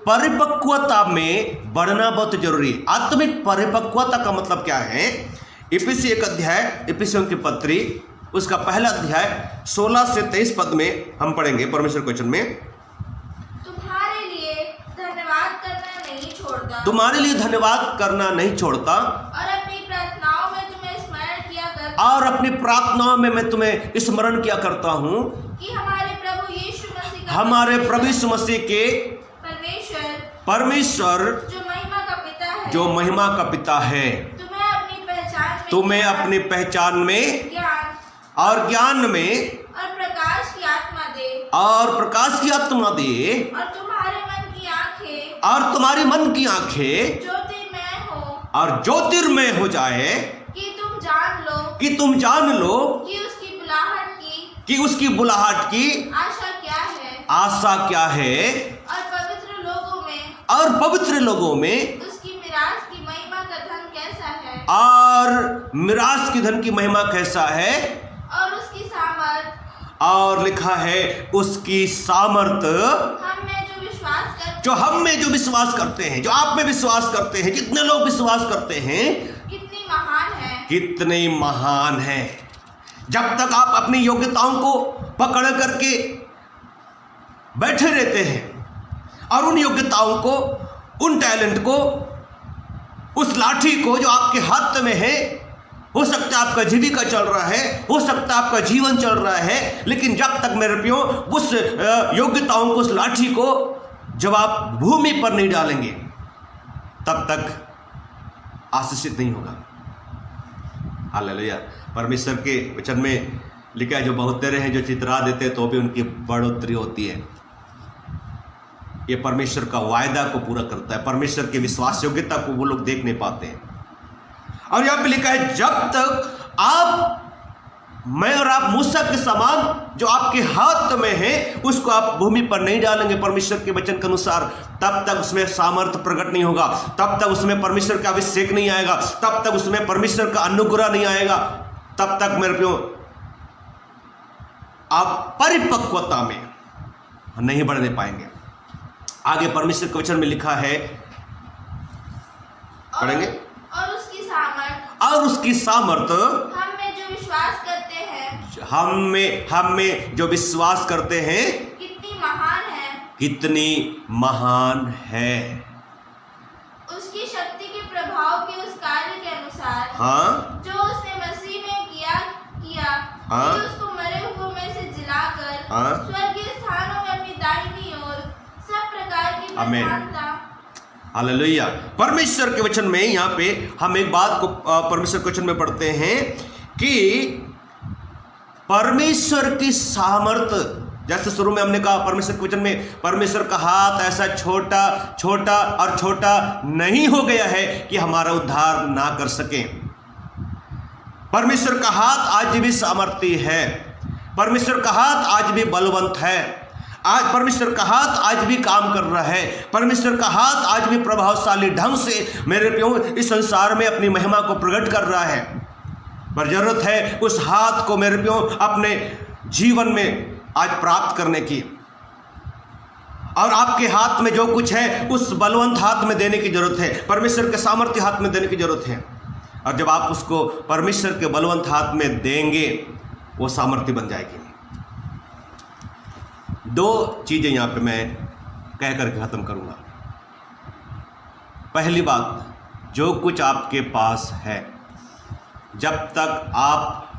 परिपक्वता में बढ़ना बहुत जरूरी है। आत्मिक परिपक्वता का मतलब क्या है? इफिसी 1 अध्याय, इफिसियों की पत्री उसका पहला अध्याय 16 से 23 पद में हम पढ़ेंगे परमेश्वर के वचन में। तुम्हारे लिए धन्यवाद करना नहीं छोड़ता, तुम्हारे लिए धन्यवाद करना नहीं छोड़ता, और अपनी प्रार्थनाओं में तुम्हें स्मरण किया करता, और अपनी प्रार्थनाओं में मैं तुम्हें स्मरण किया करता हूँ कि हमारे प्रभु यीशु मसीह के परमेश्वर जो महिमा का पिता है, तुम्हें अपनी पहचान में और ज्ञान में और प्रकाश की आत्मा दे, और तुम्हारे मन की आंखें, और तुम्हारी मन की आंखें ज्योतिर्मय हो, और ज्योतिर्मय हो जाए, कि तुम जान लो कि उसकी बुलाहट की आशा क्या है, और पवित्र लोगों में उसकी मिरास की महिमा का धन कैसा है, और मिरास की धन की महिमा कैसा है, और उसकी सामर्थ, और लिखा है उसकी सामर्थ जो हम में जो विश्वास करते हैं, जो आप में विश्वास करते हैं, जितने लोग विश्वास करते हैं, कितनी महान है। जब तक आप अपनी योग्यताओं को पकड़ करके बैठे रहते हैं और उन योग्यताओं को, उन टैलेंट को, उस लाठी को जो आपके हाथ में है, हो सकता है आपका जीविका चल रहा है, हो सकता है आपका जीवन चल रहा है, लेकिन जब तक मेरे प्रियो उस योग्यताओं को, उस लाठी को जब आप भूमि पर नहीं डालेंगे, तब तक आशीषित नहीं होगा। हालेलुया। परमेश्वर के वचन में लिखा है, जो बहुतेरे हैं जो चितरा देते तो भी उनकी बढ़ोतरी होती है। ये परमेश्वर का वायदा को पूरा करता है, परमेश्वर की विश्वास योग्यता को वो लोग देख नहीं पाते हैं। और यहाँ पे लिखा है, जब तक आप, मैं और आप मूसा के समान जो आपके हाथ में है उसको आप भूमि पर नहीं डालेंगे परमेश्वर के वचन के अनुसार, तब तक उसमें सामर्थ्य प्रकट नहीं होगा, तब तक उसमें परमेश्वर का अभिषेक नहीं आएगा, तब तक उसमें परमेश्वर का अनुग्रह नहीं आएगा, तब तक मेरे प्रियो आप परिपक्वता में नहीं बढ़ने पाएंगे। आगे परमेश्वर के वचन में लिखा है, पढ़ेंगे। और उसकी सामर्थ, और उसकी सामर्थ हम में जो विश्वास करते हैं, हम में जो विश्वास करते हैं कितनी महान है, कितनी महान है। उसकी शक्ति के प्रभाव के उस कार्य के अनुसार, हाँ, जो उसने मसीह में किया हाँ, कि उसको मरे हुओं में से जिलाकर हाँ, स्वर्गीय स्थानों में अपनी दाहिनी ओर सब प्रकार की आमीन। प्रधानता। हालेलुया। परमेश्वर के वचन में यहाँ पे हम एक बात को परमेश्वर के वचन में पढ़ते हैं कि परमेश्वर की सामर्थ, जैसे शुरू में हमने कहा परमेश्वर के वचन में परमेश्वर का हाथ ऐसा छोटा छोटा और छोटा नहीं हो गया है कि हमारा उद्धार ना कर सके। परमेश्वर का हाथ आज भी सामर्थी है, परमेश्वर का हाथ आज भी बलवंत है, आज परमेश्वर का हाथ आज भी काम कर रहा है, परमेश्वर का हाथ आज भी प्रभावशाली ढंग से मेरे प्रियो इस संसार में अपनी महिमा को प्रकट कर रहा है। पर जरूरत है उस हाथ को मेरे प्रियो अपने जीवन में आज प्राप्त करने की, और आपके हाथ में जो कुछ है उस बलवंत हाथ में देने की जरूरत है, परमेश्वर के सामर्थ्य हाथ में देने की जरूरत है। और जब आप उसको परमेश्वर के बलवंत हाथ में देंगे वो सामर्थ्य बन जाएगी। दो चीजें यहां पे मैं कह करके खत्म करूंगा। पहली बात, जो कुछ आपके पास है जब तक आप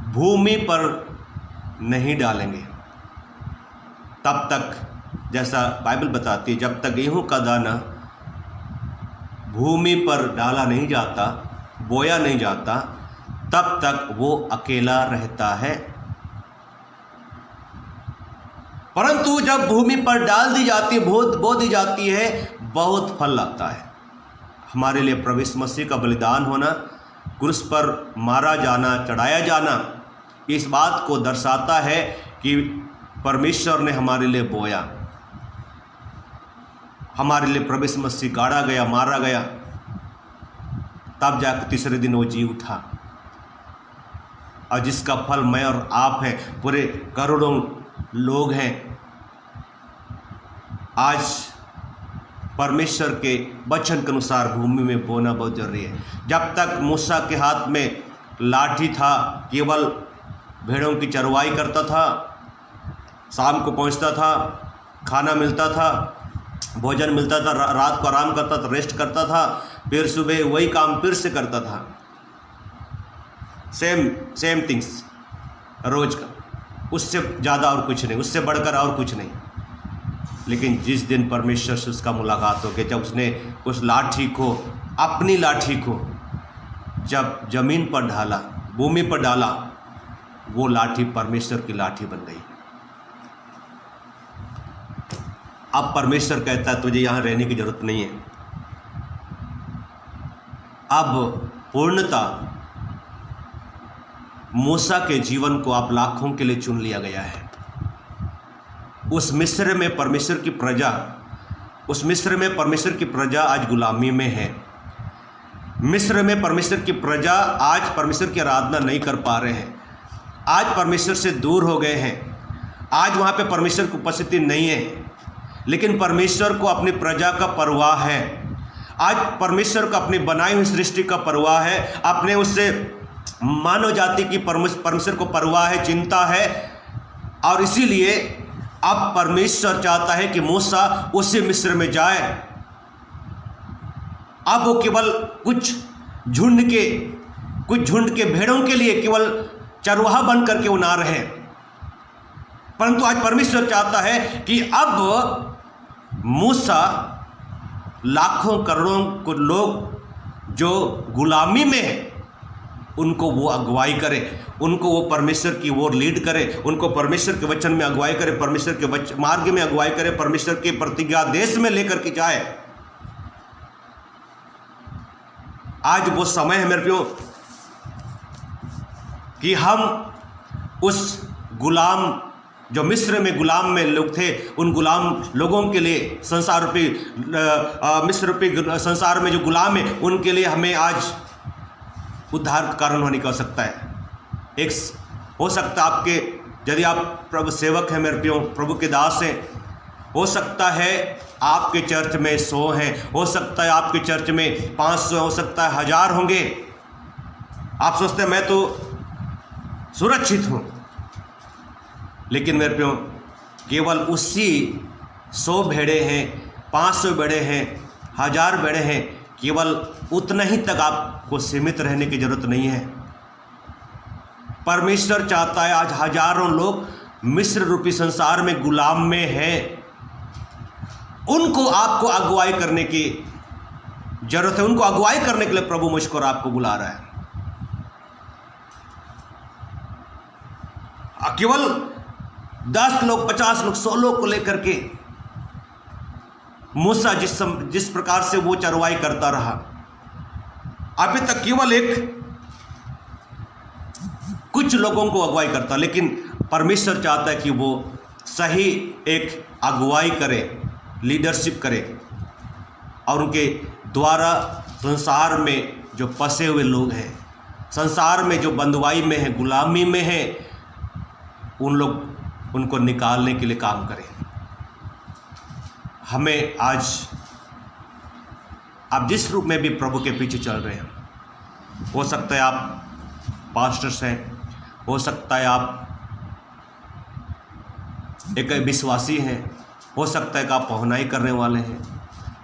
भूमि पर नहीं डालेंगे तब तक, जैसा बाइबल बताती है, जब तक गेहूं का दाना भूमि पर डाला नहीं जाता, बोया नहीं जाता, तब तक वो अकेला रहता है। परंतु जब भूमि पर डाल दी जाती है, बो दी जाती है, बहुत फल लगता है। हमारे लिए प्रभु यीशु मसीह का बलिदान होना, क्रूस पर मारा जाना, चढ़ाया जाना, इस बात को दर्शाता है कि परमेश्वर ने हमारे लिए बोया, हमारे लिए प्रभु यीशु मसीह गाड़ा गया, मारा गया, तब जाकर तीसरे दिन वो जी उठा, और जिसका फल मैं और आप हैं, पूरे करोड़ों लोग हैं। आज परमेश्वर के वचन के अनुसार भूमि में बोना बहुत जरूरी है। जब तक मूसा के हाथ में लाठी था, केवल भेड़ों की चरवाई करता था, शाम को पहुंचता था, खाना मिलता था, भोजन मिलता था, रात को आराम करता था, रेस्ट करता था, फिर सुबह वही काम फिर से करता था, सेम थिंग्स रोज का, उससे ज़्यादा और कुछ नहीं, उससे बढ़कर और कुछ नहीं। लेकिन जिस दिन परमेश्वर से उसका मुलाकात हो गई, जब उसने उस लाठी को, अपनी लाठी को जब जमीन पर ढाला, भूमि पर डाला, वो लाठी परमेश्वर की लाठी बन गई। अब परमेश्वर कहता है तुझे यहाँ रहने की जरूरत नहीं है। अब पूर्णता मूसा के जीवन को आप लाखों के लिए चुन लिया गया है। उस मिस्र में परमेश्वर की प्रजा, उस मिस्र में परमेश्वर की प्रजा आज गुलामी में है। मिस्र में परमेश्वर की प्रजा आज परमेश्वर की आराधना नहीं कर पा रहे हैं, आज परमेश्वर से दूर हो गए हैं, आज वहाँ पे परमेश्वर की उपस्थिति नहीं है। लेकिन परमेश्वर को अपनी प्रजा का परवाह है, आज परमेश्वर को अपनी बनाई हुई सृष्टि का परवाह है, अपने उससे मानव जाति की परमेश्वर को परवाह है, चिंता है। और इसीलिए अब परमेश्वर चाहता है कि मूसा उसी मिस्र में जाए। अब वो केवल कुछ झुंड के भेड़ों के लिए केवल चरवाहा बन करके वो ना रहे, परंतु आज परमेश्वर चाहता है कि अब मूसा लाखों करोड़ों को लोग जो गुलामी में है उनको वो अगुवाई करे, उनको वो परमेश्वर की ओर लीड करे, उनको परमेश्वर के वचन में अगुवाई करे, परमेश्वर के मार्ग में अगुवाई करे, परमेश्वर के प्रतिज्ञा देश में लेकर के जाए। आज वो समय है मेरे प्रियो कि हम उस गुलाम, जो मिस्र में गुलाम में लोग थे, उन गुलाम लोगों के लिए संसार रूपी मिस्र रूपी संसार में जो गुलाम है उनके लिए हमें आज उद्धार का कारण होने की आवश्यकता है। एक हो सकता है आपके, यदि आप प्रभु सेवक हैं मेरे प्रियो, प्रभु के दास हैं, हो सकता है आपके चर्च में 100 हैं, हो सकता है आपके चर्च में 500, हो सकता है 1000 होंगे। आप सोचते हैं मैं तो सुरक्षित हूँ, लेकिन मेरे प्रियो केवल उसी 100 भेड़े हैं, 500 भेड़े हैं, 1000 भेड़े हैं, केवल उतना ही तक आपको सीमित रहने की जरूरत नहीं है। परमेश्वर चाहता है आज हजारों लोग मिस्र रूपी संसार में गुलाम में हैं, उनको आपको अगुवाई करने की जरूरत है। उनको अगुवाई करने के लिए प्रभु मुझको और आपको बुला रहा है। केवल 10 लोग, 50 लोग, 100 लोग को लेकर के मूसा जिस प्रकार से वो चरवाई करता रहा, अभी तक केवल कुछ लोगों को अगुवाई करता, लेकिन परमेश्वर चाहता है कि वो सही एक अगुवाई करे, लीडरशिप करे, और उनके द्वारा संसार में जो फंसे हुए लोग हैं, संसार में जो बंधुआई में हैं, गुलामी में हैं, उनको निकालने के लिए काम करें। हमें आज आप जिस रूप में भी प्रभु के पीछे चल रहे हैं, हो सकता है आप पास्टर्स हैं, हो सकता है आप एक विश्वासी हैं, हो सकता है कि आप पहुनाई करने वाले हैं,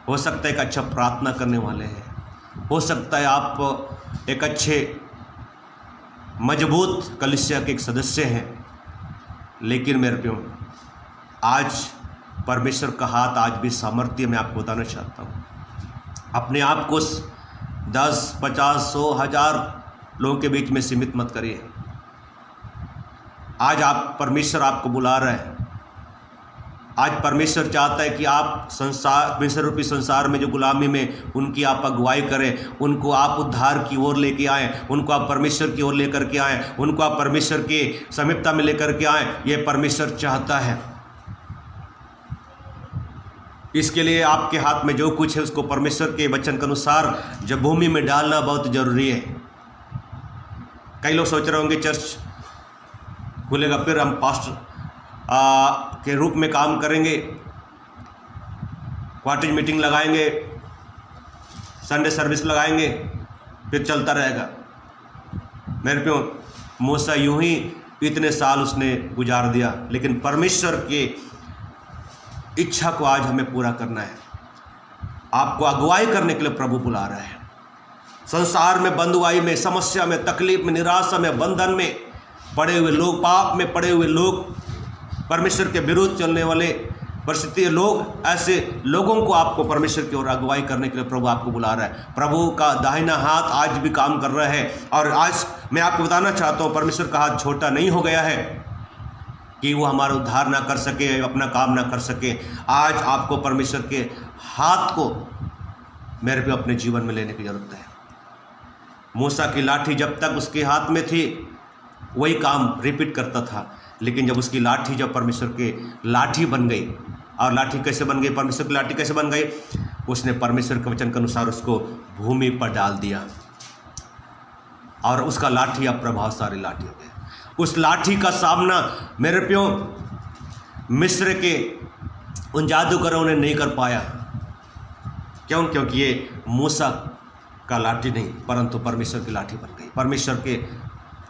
हो सकता है एक अच्छा प्रार्थना करने वाले हैं, हो सकता है आप एक अच्छे मजबूत कलीसिया के एक सदस्य हैं, लेकिन मेरे प्रियो आज परमेश्वर का हाथ आज भी सामर्थ्य मैं आपको बताना चाहता हूँ। अपने आप को 10, 50, 100, 1000 लोगों के बीच में सीमित मत करिए। आज आप परमेश्वर आपको बुला रहा है। आज परमेश्वर चाहता है कि आप संसार, मिस्र रूपी संसार में जो गुलामी में, उनकी आप अगुवाई करें, उनको आप उद्धार की ओर लेके आएँ, उनको आप परमेश्वर की ओर लेकर के आएँ, उनको आप परमेश्वर के समीपता में लेकर के आएँ। ये परमेश्वर चाहता है। इसके लिए आपके हाथ में जो कुछ है उसको परमेश्वर के वचन के अनुसार जब भूमि में डालना बहुत जरूरी है। कई लोग सोच रहे होंगे चर्च खुलेगा फिर हम पास्टर के रूप में काम करेंगे, क्वार्टर मीटिंग लगाएंगे, संडे सर्विस लगाएंगे, फिर चलता रहेगा। मेरे प्यो मूसा यूं ही इतने साल उसने गुजार दिया, लेकिन परमेश्वर के इच्छा को आज हमें पूरा करना है। आपको अगुवाई करने के लिए प्रभु बुला रहा है। संसार में बंधुआई में, समस्या में, तकलीफ में, निराशा में, बंधन में पड़े हुए लोग, पाप में पड़े हुए लोग, परमेश्वर के विरुद्ध चलने वाले परिस्थिति लोग, ऐसे लोगों को आपको परमेश्वर की ओर अगुवाई करने के लिए प्रभु आपको बुला रहा है। प्रभु का दाहिना हाथ आज भी काम कर रहा है। और आज मैं आपको बताना चाहता हूँ, परमेश्वर का हाथ छोटा नहीं हो गया है कि वो हमारा उद्धार ना कर सके, अपना काम ना कर सके। आज आपको परमेश्वर के हाथ को मेरे पे अपने जीवन में लेने की जरूरत है। मूसा की लाठी जब तक उसके हाथ में थी वही काम रिपीट करता था, लेकिन जब उसकी लाठी जब परमेश्वर के लाठी बन गई, और लाठी कैसे बन गई, परमेश्वर की लाठी कैसे बन गई, उसने परमेश्वर के वचन के अनुसार उसको भूमि पर डाल दिया और उसका लाठी अब प्रभावशाली लाठी हो गया। उस लाठी का सामना मेरे प्यो मिस्र के उन जादूगरों ने नहीं कर पाया। क्यों? क्योंकि ये मूसा का लाठी नहीं परंतु परमेश्वर की लाठी बन गई, परमेश्वर के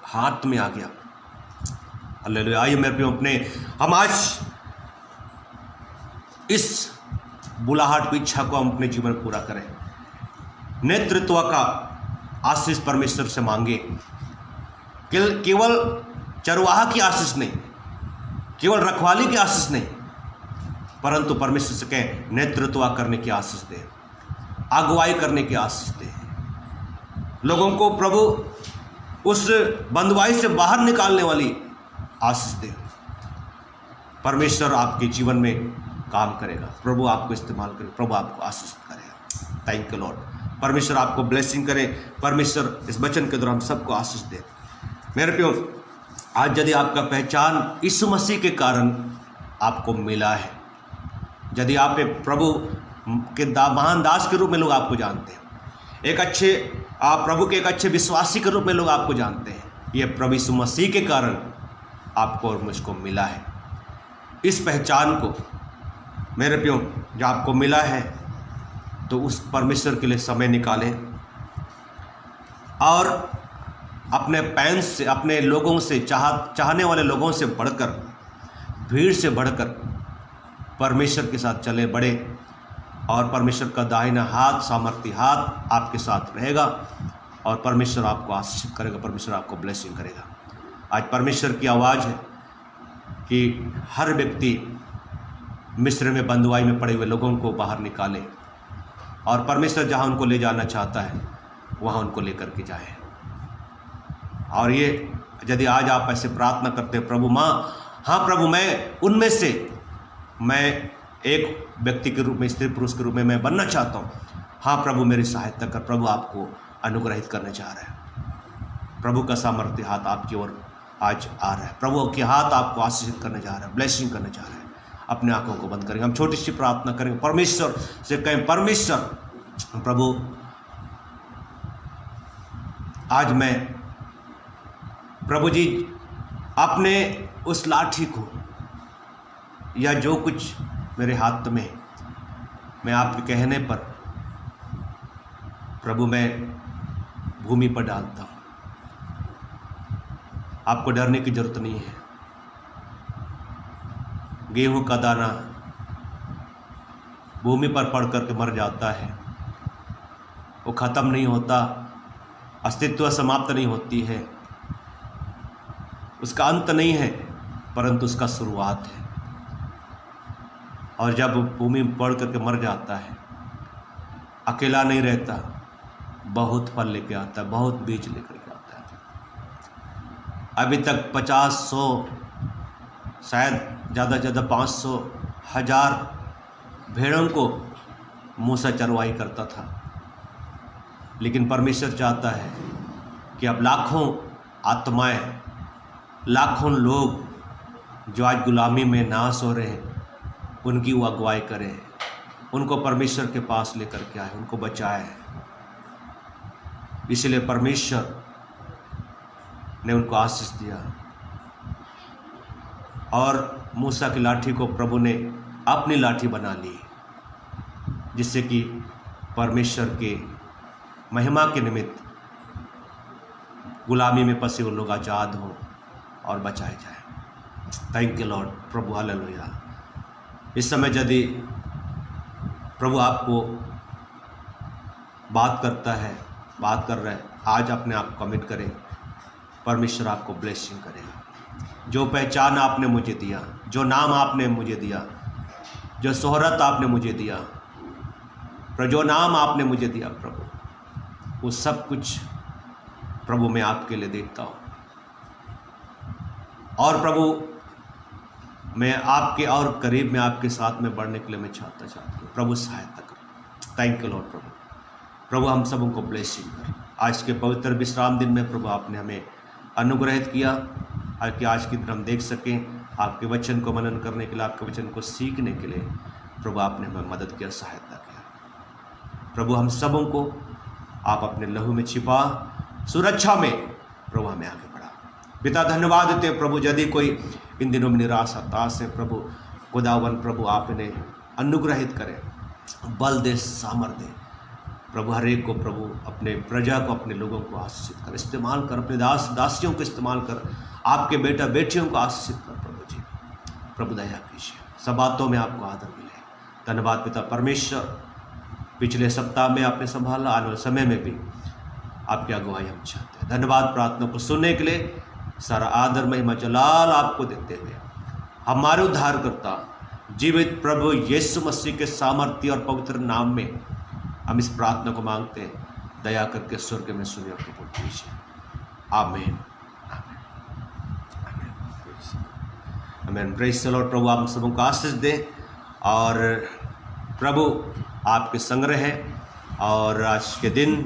हाथ में आ गया। हालेलुया। आइए मेरे प्यो हम आज इस बुलाहट की इच्छा को हम अपने जीवन में पूरा करें। नेतृत्व का आशीष परमेश्वर से मांगे, केवल चरवाहा की आशीष नहीं, केवल रखवाली की आशीष नहीं, परंतु परमेश्वर से कहें नेतृत्व करने की आशीष दे, अगुवाई करने की आशीष दे। लोगों को प्रभु उस बंधुआई से बाहर निकालने वाली आशीष दे। परमेश्वर आपके जीवन में काम करेगा, प्रभु आपको इस्तेमाल करे, प्रभु आपको आशीष करेगा। Thank you Lord. परमेश्वर आपको ब्लेसिंग करे, परमेश्वर इस वचन के द्वारा हम सबको आशीष दे। मेरे प्यो आज यदि आपका पहचान यीशु मसीह के कारण आपको मिला है, यदि आप एक प्रभु के महान दास के रूप में लोग आपको जानते हैं, एक अच्छे आप प्रभु के एक अच्छे विश्वासी के रूप में लोग आपको जानते हैं, ये प्रभु यीशु मसीह के कारण आपको और मुझको मिला है। इस पहचान को मेरे प्रियो जो आपको मिला है, तो उस परमेश्वर के लिए समय निकालें और अपने फैंस से, अपने लोगों से, चाहने वाले लोगों से बढ़कर, भीड़ से बढ़कर परमेश्वर के साथ चले बढ़े, और परमेश्वर का दाहिना हाथ, सामर्थ्य हाथ आपके साथ रहेगा और परमेश्वर आपको आशीषित करेगा, परमेश्वर आपको ब्लेसिंग करेगा। आज परमेश्वर की आवाज़ है कि हर व्यक्ति मिस्र में बंधुआई में पड़े हुए लोगों को बाहर निकाले और परमेश्वर जहाँ उनको ले जाना चाहता है वहाँ उनको लेकर के जाए। और ये यदि आज आप ऐसे प्रार्थना करते हैं, प्रभु हाँ प्रभु, मैं उनमें से मैं एक व्यक्ति के रूप में, स्त्री पुरुष के रूप में मैं बनना चाहता हूँ, हाँ प्रभु मेरी सहायता कर, प्रभु आपको अनुग्रहित करने जा रहा है। प्रभु का सामर्थ्य हाथ आपकी ओर आज आ रहा है, प्रभु के हाथ आपको आशीषित करने जा रहा है, ब्लेसिंग करने जा रहा है। अपने आंखों को बंद करेंगे, हम छोटी सी प्रार्थना करेंगे, परमेश्वर से कहें, परमेश्वर प्रभु आज मैं प्रभु जी अपने उस लाठी को या जो कुछ मेरे हाथ में, मैं आपके कहने पर प्रभु मैं भूमि पर डालता हूँ। आपको डरने की जरूरत नहीं है। गेहूं का दाना भूमि पर पड़ करके मर जाता है, वो ख़त्म नहीं होता, अस्तित्व समाप्त नहीं होती है, उसका अंत नहीं है, परंतु उसका शुरुआत है। और जब भूमि में पड़ करके मर जाता है, अकेला नहीं रहता, बहुत फल लेके आता है, बहुत बीज लेकर के आता है। अभी तक 50-100, शायद ज़्यादा से ज़्यादा 500, 1000 भेड़ों को मूसा चरवाई करता था, लेकिन परमेश्वर चाहता है कि अब लाखों आत्माएं, लाखों लोग जो आज गुलामी में नाश हो रहे हैं, उनकी वो अगुवाई करें, उनको परमेश्वर के पास लेकर के आए, उनको बचाए। इसलिए परमेश्वर ने उनको आशीष दिया और मूसा की लाठी को प्रभु ने अपनी लाठी बना ली, जिससे कि परमेश्वर के महिमा के निमित्त गुलामी में फंसे हुए लोग आज़ाद हों और बचाए जाए। Thank you Lord, Prabhu hallelujah. इस समय यदि प्रभु आपको बात करता है, बात कर रहा है, आज अपने आप को कमिट करें, परमेश्वर आपको ब्लेसिंग करेगा। जो पहचान आपने मुझे दिया, जो नाम आपने मुझे दिया, जो शोहरत आपने मुझे दिया, जो नाम आपने मुझे दिया प्रभु, वो सब कुछ प्रभु मैं आपके लिए देखता हूँ। और प्रभु मैं आपके और करीब में, आपके साथ में बढ़ने के लिए मैं चाहता हूँ। प्रभु सहायता करो। थैंक यू लॉर्ड प्रभु। प्रभु हम सबों को ब्लेसिंग कर। आज के पवित्र विश्राम दिन में प्रभु आपने हमें अनुग्रहित किया कि आज की दिन हम देख सकें, आपके वचन को मनन करने के लिए, आपके वचन को सीखने के लिए प्रभु आपने हमें मदद किया, सहायता किया। प्रभु हम सबों को आप अपने लहू में छिपा, सुरक्षा में प्रभु हमें आगे बढ़ा। पिता धन्यवाद देते हैं प्रभु, यदि कोई इन दिनों में निराश हताश है प्रभु, खुदावन प्रभु आप इन्हें अनुग्रहित करें, बल दे, सामर्थ्य दे प्रभु। हर एक को प्रभु, अपने प्रजा को, अपने लोगों को आशीषित कर, इस्तेमाल कर, अपने दास दासियों को इस्तेमाल कर, आपके बेटा बेटियों को आशीषित कर प्रभु जी। प्रभु दया कीजिए, सब बातों में आपको आदर मिले। धन्यवाद पिता परमेश्वर, पिछले सप्ताह में आपने संभाला, आने वाले समय में भी आपकी अगुवाई हम चाहते हैं। धन्यवाद प्रार्थना को सुनने के लिए। सारा आदर महिमा जलाल आपको देते हुए हमारे उद्धारकर्ता जीवित प्रभु यीशु मसीह के सामर्थ्य और पवित्र नाम में हम इस प्रार्थना को मांगते हैं। दया करके स्वर्ग में सुनिए, कबूल कीजिए। आमीन, आमीन, आमीन। Praise the Lord. प्रभु आप सबों को आशीष दें और प्रभु आपके संग्रह है और आज के दिन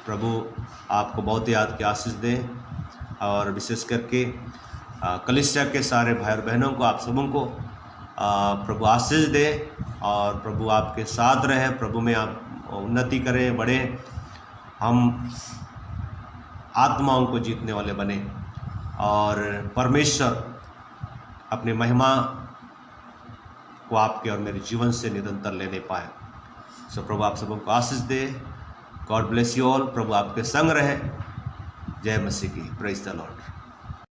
प्रभु आपको बहुत याद के आशीष दें और विशेष करके कलीसिया के सारे भाई और बहनों को, आप सबों को प्रभु आशीष दे और प्रभु आपके साथ रहे, प्रभु में आप उन्नति करें, बढ़े, हम आत्माओं को जीतने वाले बने और परमेश्वर अपनी महिमा को आपके और मेरे जीवन से निरंतर लेने पाए। सो प्रभु आप सबको आशीष दे। God bless you all. प्रभु आपके संग रहे। जय मसीह की। Praise the Lord.